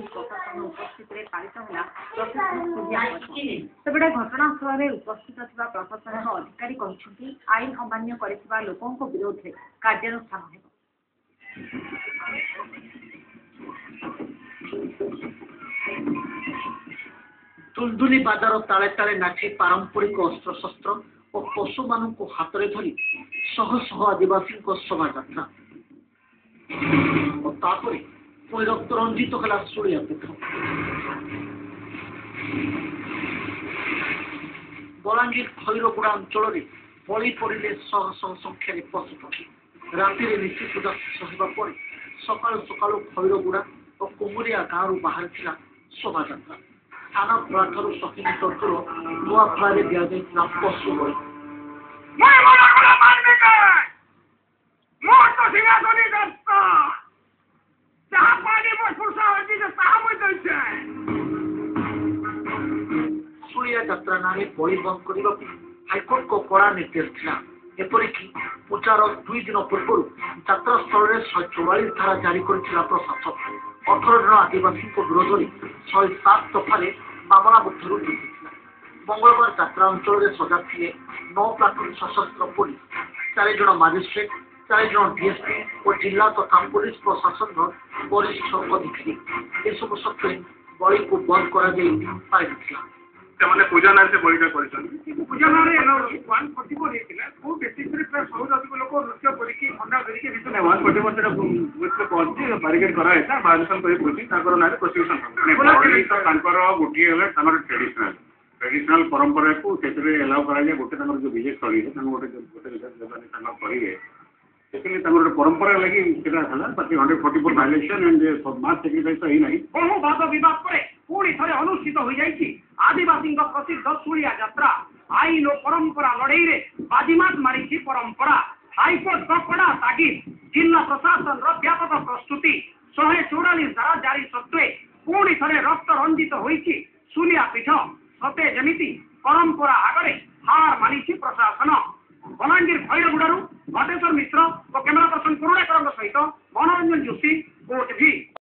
प्रशासन उपस्थित पालित होला सेबड़े घटनास्थल में उपस्थित प्रशासन अधिकारी कहते आईन अमान्य कर लोकों विरोध में कार्यानुष्ठान हो। दुलदुली बाजार ताले ताले नाची पारंपरिक अस्त्रशस्त्र और पशु मान हाथ में धरी शह शह आदिवासी शोभा यात्रा और पुणी रक्त रंजित कला सुलिया पीठ। बलांगीर खैरगुड़ा अंचल में बलि पड़े शह शह संख्यार पशुपक्षी राति निश्चित सहर सका सका खैरगुड़ा और कुमुरिया गाँव बाहर शोभा यात्रा थाना ठार 100 किलोमीटर दूर नुआफारे दि जाता पशु बलि। सुलिया यात्रा नाम बलि बंद करने हाइकोर्ट को कड़ा निर्देश था। एपरिक पूजार 2 दिन पूर्व यात्रा स्थल में 144 धारा जारी कर प्रशासन 18 जन आदिवासी विरोध में 107 दफार मामला मध्य मंगलवार यात्रा अंचल में सजा थे 9 प्लाटून सशस्त्र पुलिस 4 जन मजिस्ट्रेट 4 जन डीएसपी और जिला तथा पुलिस प्रशासन वरिष्ठ अधिकारी एसबू सत्वे बलि को बंद कर पूजा ना से बलिटा पूजा ना 144 को बेसिकली प्राय 100 अधिक लोक नृत्य करके अंडा करके विषय 144 से मुझको पहुंची बैरिकेड करा है था भाषण कर पूछी ताकर ना प्रोसिक्यूशन बॉडी तो तांकर गोटी है तांकर ट्रेडिशनल परंपरा को सेतरे अलाउ करा जाय गोटे तांकर जो विजय स्थली है तांकर गोटे जबानी तांकर करिवे सेकली तांकर परंपरा लगी केटा हला बाकी 144 वायलेशन एंड मास सेक्रिफाइस तो ही नहीं बहु वाद विवाद पर पुणी थे अनुष्ठित हो जाइए आदिवासी प्रसिद्ध सुलिया यात्रा आईन और परंपरा लड़ई रे बाजीमात मारी परंपरा हाइकोर्ट कड़ा तागिद जिला प्रशासन व्यापक प्रस्तुति 144 धारा जारी सत्वे पुणी थे रक्त रंजित होइछि सुलिया पीठ सते जमिति परंपरा आगे हार मानी प्रशासन। बलांगीर खैरगुड़ारू घटेश्वर मिश्र और कैमेरा पर्सन करुणाकर सहित मनोरंजन जोशी।